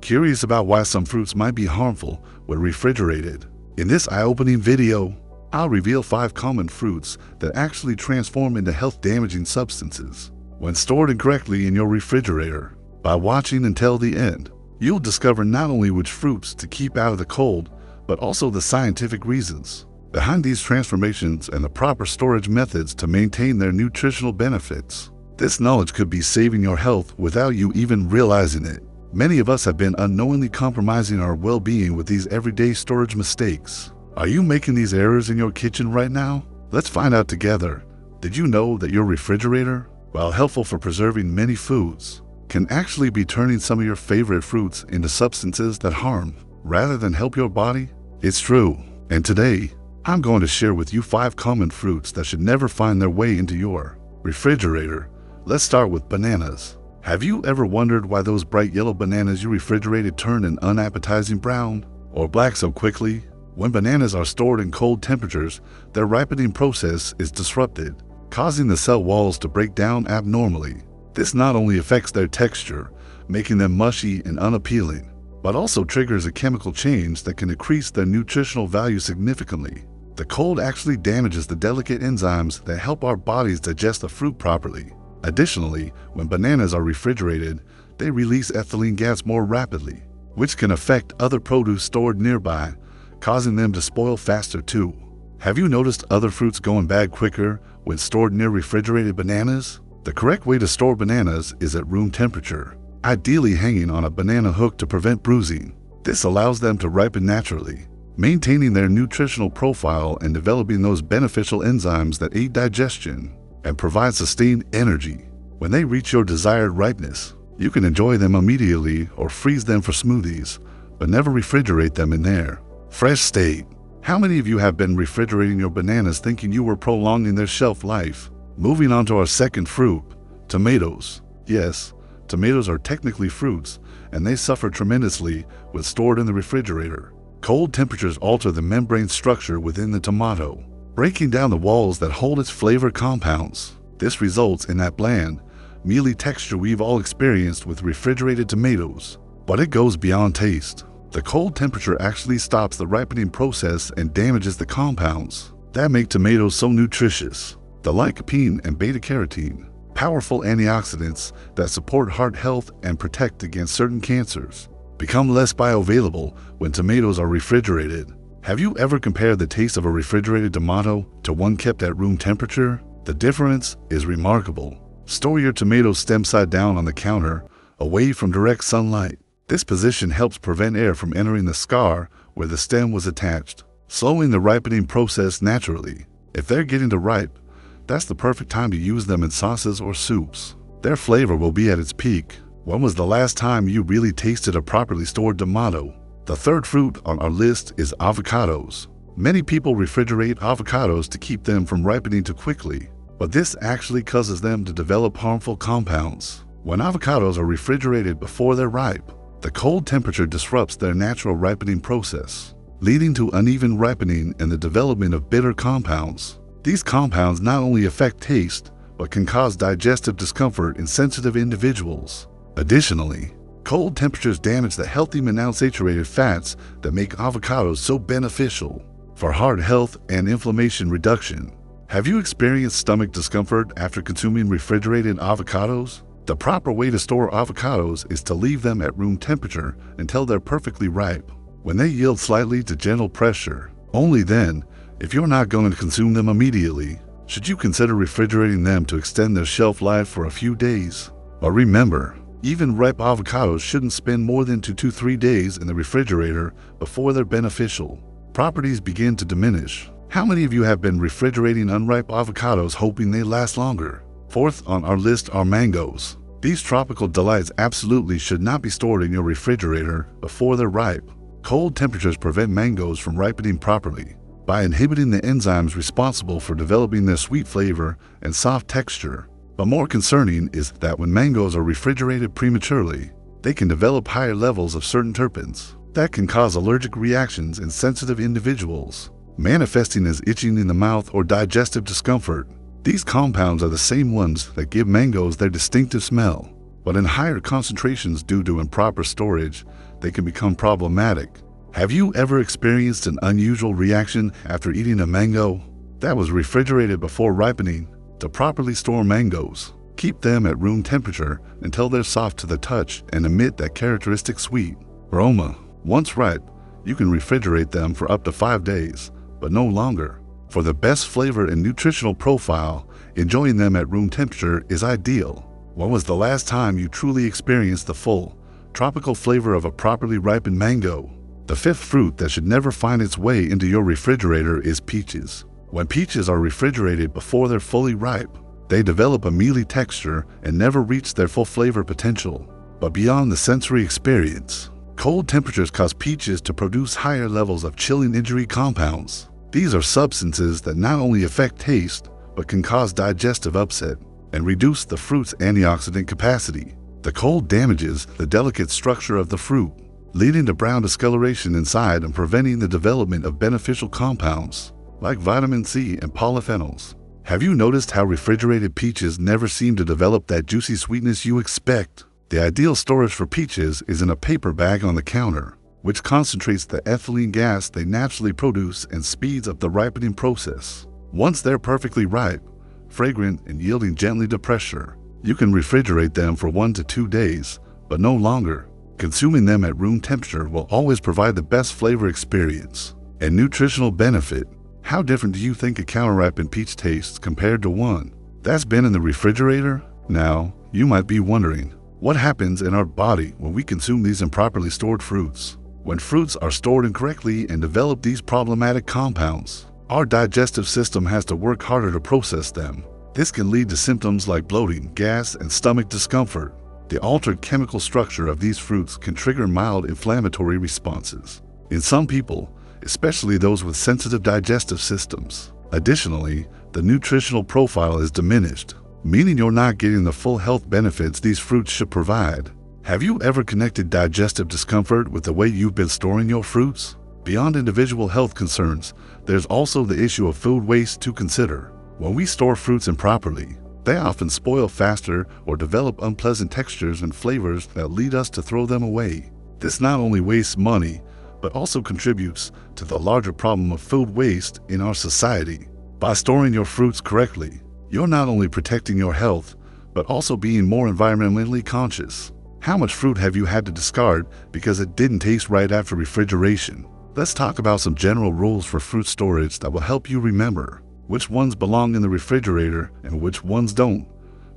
Curious about why some fruits might be harmful when refrigerated? In this eye-opening video, I'll reveal 5 common fruits that actually transform into health-damaging substances when stored incorrectly in your refrigerator. By watching until the end, you'll discover not only which fruits to keep out of the cold, but also the scientific reasons behind these transformations and the proper storage methods to maintain their nutritional benefits. This knowledge could be saving your health without you even realizing it. Many of us have been unknowingly compromising our well-being with these everyday storage mistakes. Are you making these errors in your kitchen right now? Let's find out together. Did you know that your refrigerator, while helpful for preserving many foods, can actually be turning some of your favorite fruits into substances that harm rather than help your body? It's true. And today, I'm going to share with you 5 common fruits that should never find their way into your refrigerator. Let's start with bananas. Have you ever wondered why those bright yellow bananas you refrigerated turn an unappetizing brown or black so quickly? When bananas are stored in cold temperatures, their ripening process is disrupted, causing the cell walls to break down abnormally. This not only affects their texture, making them mushy and unappealing, but also triggers a chemical change that can increase their nutritional value significantly. The cold actually damages the delicate enzymes that help our bodies digest the fruit properly. Additionally, when bananas are refrigerated, they release ethylene gas more rapidly, which can affect other produce stored nearby, causing them to spoil faster too. Have you noticed other fruits going bad quicker when stored near refrigerated bananas? The correct way to store bananas is at room temperature, ideally hanging on a banana hook to prevent bruising. This allows them to ripen naturally, maintaining their nutritional profile and developing those beneficial enzymes that aid digestion and provide sustained energy. When they reach your desired ripeness, you can enjoy them immediately or freeze them for smoothies, but never refrigerate them in their fresh state. How many of you have been refrigerating your bananas thinking you were prolonging their shelf life? Moving on to our second fruit, tomatoes. Yes, tomatoes are technically fruits, and they suffer tremendously when stored in the refrigerator. Cold temperatures alter the membrane structure within the tomato, breaking down the walls that hold its flavor compounds. This results in that bland, mealy texture we've all experienced with refrigerated tomatoes. But it goes beyond taste. The cold temperature actually stops the ripening process and damages the compounds that make tomatoes so nutritious. The lycopene and beta-carotene, powerful antioxidants that support heart health and protect against certain cancers, become less bioavailable when tomatoes are refrigerated. Have you ever compared the taste of a refrigerated tomato to one kept at room temperature? The difference is remarkable. Store your tomatoes stem side down on the counter, away from direct sunlight. This position helps prevent air from entering the scar where the stem was attached, slowing the ripening process naturally. If they're getting to ripe, that's the perfect time to use them in sauces or soups. Their flavor will be at its peak. When was the last time you really tasted a properly stored tomato? The third fruit on our list is avocados. Many people refrigerate avocados to keep them from ripening too quickly, but this actually causes them to develop harmful compounds. When avocados are refrigerated before they're ripe, the cold temperature disrupts their natural ripening process, leading to uneven ripening and the development of bitter compounds. These compounds not only affect taste, but can cause digestive discomfort in sensitive individuals. Additionally, cold temperatures damage the healthy monounsaturated fats that make avocados so beneficial for heart health and inflammation reduction. Have you experienced stomach discomfort after consuming refrigerated avocados? The proper way to store avocados is to leave them at room temperature until they're perfectly ripe. When they yield slightly to gentle pressure, only then, if you're not going to consume them immediately, should you consider refrigerating them to extend their shelf life for a few days. But remember, even ripe avocados shouldn't spend more than 2 to 3 days in the refrigerator before their beneficial properties begin to diminish. How many of you have been refrigerating unripe avocados hoping they last longer? Fourth on our list are mangoes. These tropical delights absolutely should not be stored in your refrigerator before they're ripe. Cold temperatures prevent mangoes from ripening properly by inhibiting the enzymes responsible for developing their sweet flavor and soft texture. But more concerning is that when mangoes are refrigerated prematurely, they can develop higher levels of certain terpenes that can cause allergic reactions in sensitive individuals, manifesting as itching in the mouth or digestive discomfort. These compounds are the same ones that give mangoes their distinctive smell, but in higher concentrations due to improper storage, they can become problematic. Have you ever experienced an unusual reaction after eating a mango that was refrigerated before ripening? To properly store mangoes, keep them at room temperature until they're soft to the touch and emit that characteristic sweet aroma. Once ripe, you can refrigerate them for up to 5 days, but no longer. For the best flavor and nutritional profile, enjoying them at room temperature is ideal. When was the last time you truly experienced the full, tropical flavor of a properly ripened mango? The fifth fruit that should never find its way into your refrigerator is peaches. When peaches are refrigerated before they're fully ripe, they develop a mealy texture and never reach their full flavor potential. But beyond the sensory experience, cold temperatures cause peaches to produce higher levels of chilling injury compounds. These are substances that not only affect taste, but can cause digestive upset and reduce the fruit's antioxidant capacity. The cold damages the delicate structure of the fruit, leading to brown discoloration inside and preventing the development of beneficial compounds like vitamin C and polyphenols. Have you noticed how refrigerated peaches never seem to develop that juicy sweetness you expect? The ideal storage for peaches is in a paper bag on the counter, which concentrates the ethylene gas they naturally produce and speeds up the ripening process. Once they're perfectly ripe, fragrant, and yielding gently to pressure, you can refrigerate them for 1 to 2 days, but no longer. Consuming them at room temperature will always provide the best flavor experience and nutritional benefit. How different do you think a counter-ripened peach tastes compared to one that's been in the refrigerator? Now, you might be wondering, what happens in our body when we consume these improperly stored fruits? When fruits are stored incorrectly and develop these problematic compounds, our digestive system has to work harder to process them. This can lead to symptoms like bloating, gas, and stomach discomfort. The altered chemical structure of these fruits can trigger mild inflammatory responses in some people, especially those with sensitive digestive systems. Additionally, the nutritional profile is diminished, meaning you're not getting the full health benefits these fruits should provide. Have you ever connected digestive discomfort with the way you've been storing your fruits? Beyond individual health concerns, there's also the issue of food waste to consider. When we store fruits improperly, they often spoil faster or develop unpleasant textures and flavors that lead us to throw them away. This not only wastes money, but also contributes to the larger problem of food waste in our society. By storing your fruits correctly, you're not only protecting your health, but also being more environmentally conscious. How much fruit have you had to discard because it didn't taste right after refrigeration? Let's talk about some general rules for fruit storage that will help you remember which ones belong in the refrigerator and which ones don't.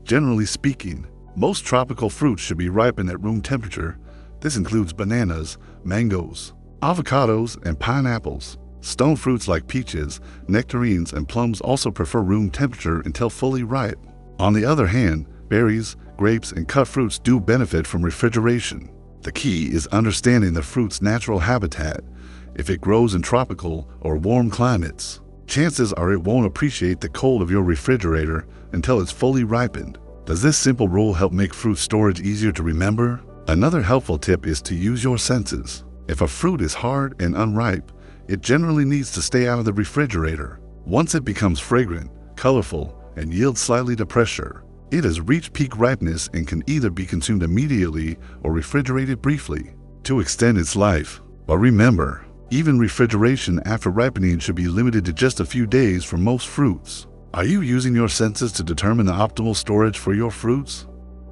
Generally speaking, most tropical fruits should be ripened at room temperature. This includes bananas, mangoes, avocados, and pineapples. Stone fruits like peaches, nectarines, and plums also prefer room temperature until fully ripe. On the other hand, berries, grapes, and cut fruits do benefit from refrigeration. The key is understanding the fruit's natural habitat. If it grows in tropical or warm climates, chances are it won't appreciate the cold of your refrigerator until it's fully ripened. Does this simple rule help make fruit storage easier to remember? Another helpful tip is to use your senses. If a fruit is hard and unripe, it generally needs to stay out of the refrigerator. Once it becomes fragrant, colorful, and yields slightly to pressure, it has reached peak ripeness and can either be consumed immediately or refrigerated briefly to extend its life. But remember, even refrigeration after ripening should be limited to just a few days for most fruits. Are you using your senses to determine the optimal storage for your fruits?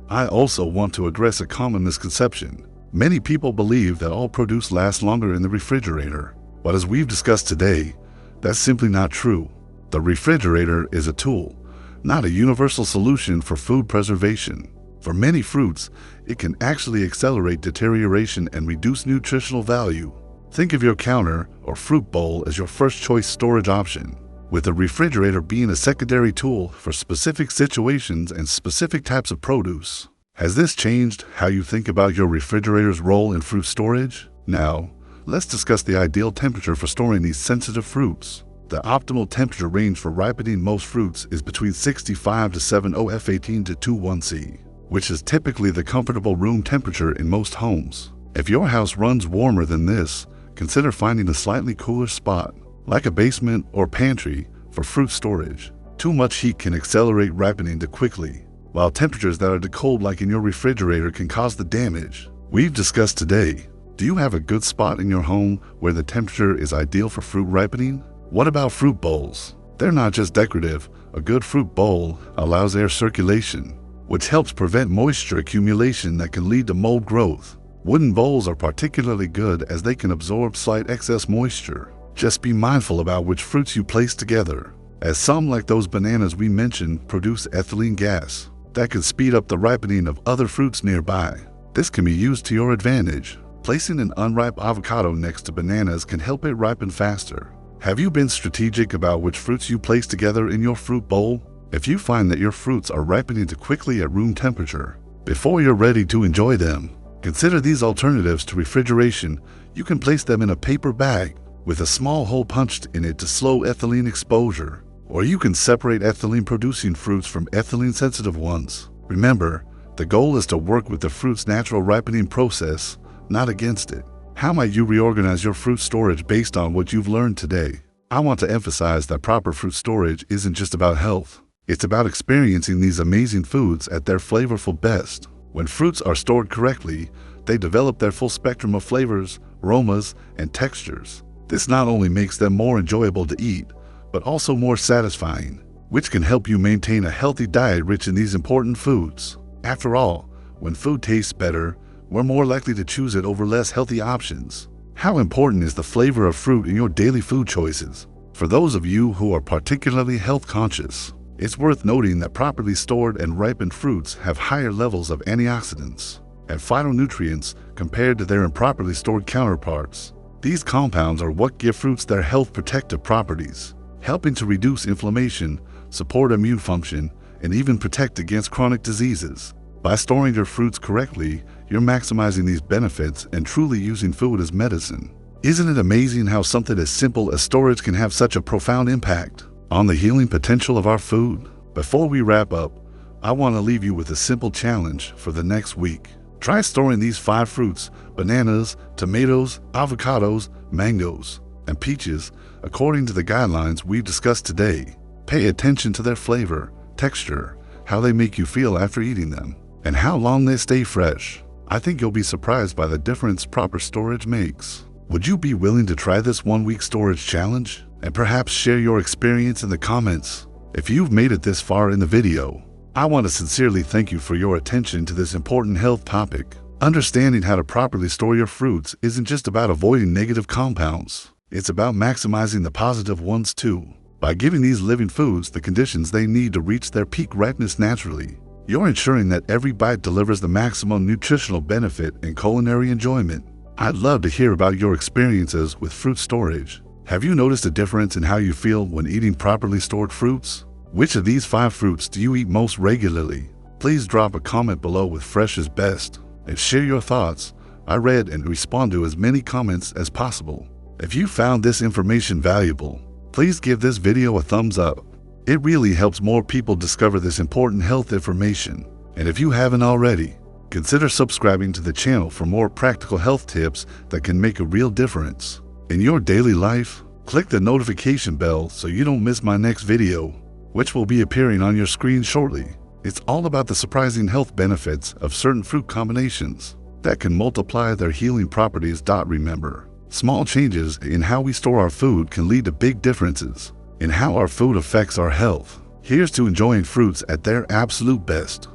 I also want to address a common misconception. Many people believe that all produce lasts longer in the refrigerator. But as we've discussed today, that's simply not true. The refrigerator is a tool, not a universal solution for food preservation. For many fruits, it can actually accelerate deterioration and reduce nutritional value. Think of your counter or fruit bowl as your first choice storage option, with the refrigerator being a secondary tool for specific situations and specific types of produce. Has this changed how you think about your refrigerator's role in fruit storage? Now, let's discuss the ideal temperature for storing these sensitive fruits. The optimal temperature range for ripening most fruits is between 65 to 70 F18 to 21C, which is typically the comfortable room temperature in most homes. If your house runs warmer than this, consider finding a slightly cooler spot, like a basement or pantry, for fruit storage. Too much heat can accelerate ripening too quickly, while temperatures that are too cold like in your refrigerator can cause the damage we've discussed today. Do you have a good spot in your home where the temperature is ideal for fruit ripening? What about fruit bowls? They're not just decorative. A good fruit bowl allows air circulation, which helps prevent moisture accumulation that can lead to mold growth. Wooden bowls are particularly good as they can absorb slight excess moisture. Just be mindful about which fruits you place together, as some, like those bananas we mentioned, produce ethylene gas that can speed up the ripening of other fruits nearby. This can be used to your advantage. Placing an unripe avocado next to bananas can help it ripen faster. Have you been strategic about which fruits you place together in your fruit bowl? If you find that your fruits are ripening too quickly at room temperature before you're ready to enjoy them, consider these alternatives to refrigeration. You can place them in a paper bag with a small hole punched in it to slow ethylene exposure, or you can separate ethylene-producing fruits from ethylene-sensitive ones. Remember, the goal is to work with the fruit's natural ripening process, not against it. How might you reorganize your fruit storage based on what you've learned today? I want to emphasize that proper fruit storage isn't just about health. It's about experiencing these amazing foods at their flavorful best. When fruits are stored correctly, they develop their full spectrum of flavors, aromas, and textures. This not only makes them more enjoyable to eat, but also more satisfying, which can help you maintain a healthy diet rich in these important foods. After all, when food tastes better, we're more likely to choose it over less healthy options. How important is the flavor of fruit in your daily food choices? For those of you who are particularly health conscious, it's worth noting that properly stored and ripened fruits have higher levels of antioxidants and phytonutrients compared to their improperly stored counterparts. These compounds are what give fruits their health protective properties, helping to reduce inflammation, support immune function, and even protect against chronic diseases. By storing your fruits correctly, you're maximizing these benefits and truly using food as medicine. Isn't it amazing how something as simple as storage can have such a profound impact on the healing potential of our food? Before we wrap up, I want to leave you with a simple challenge for the next week. Try storing these 5 fruits: bananas, tomatoes, avocados, mangoes, and peaches according to the guidelines we've discussed today. Pay attention to their flavor, texture, how they make you feel after eating them, and how long they stay fresh. I think you'll be surprised by the difference proper storage makes. Would you be willing to try this 1-week storage challenge? And perhaps share your experience in the comments. If you've made it this far in the video, I want to sincerely thank you for your attention to this important health topic. Understanding how to properly store your fruits isn't just about avoiding negative compounds. It's about maximizing the positive ones too. By giving these living foods the conditions they need to reach their peak ripeness naturally, you're ensuring that every bite delivers the maximum nutritional benefit and culinary enjoyment. I'd love to hear about your experiences with fruit storage. Have you noticed a difference in how you feel when eating properly stored fruits? Which of these 5 fruits do you eat most regularly? Please drop a comment below with fresh is best and share your thoughts. I read and respond to as many comments as possible. If you found this information valuable, please give this video a thumbs up. It really helps more people discover this important health information. And if you haven't already, consider subscribing to the channel for more practical health tips that can make a real difference in your daily life. Click the notification bell so you don't miss my next video, which will be appearing on your screen shortly. It's all about the surprising health benefits of certain fruit combinations that can multiply their healing properties. Remember, small changes in how we store our food can lead to big differences in how our food affects our health. Here's to enjoying fruits at their absolute best.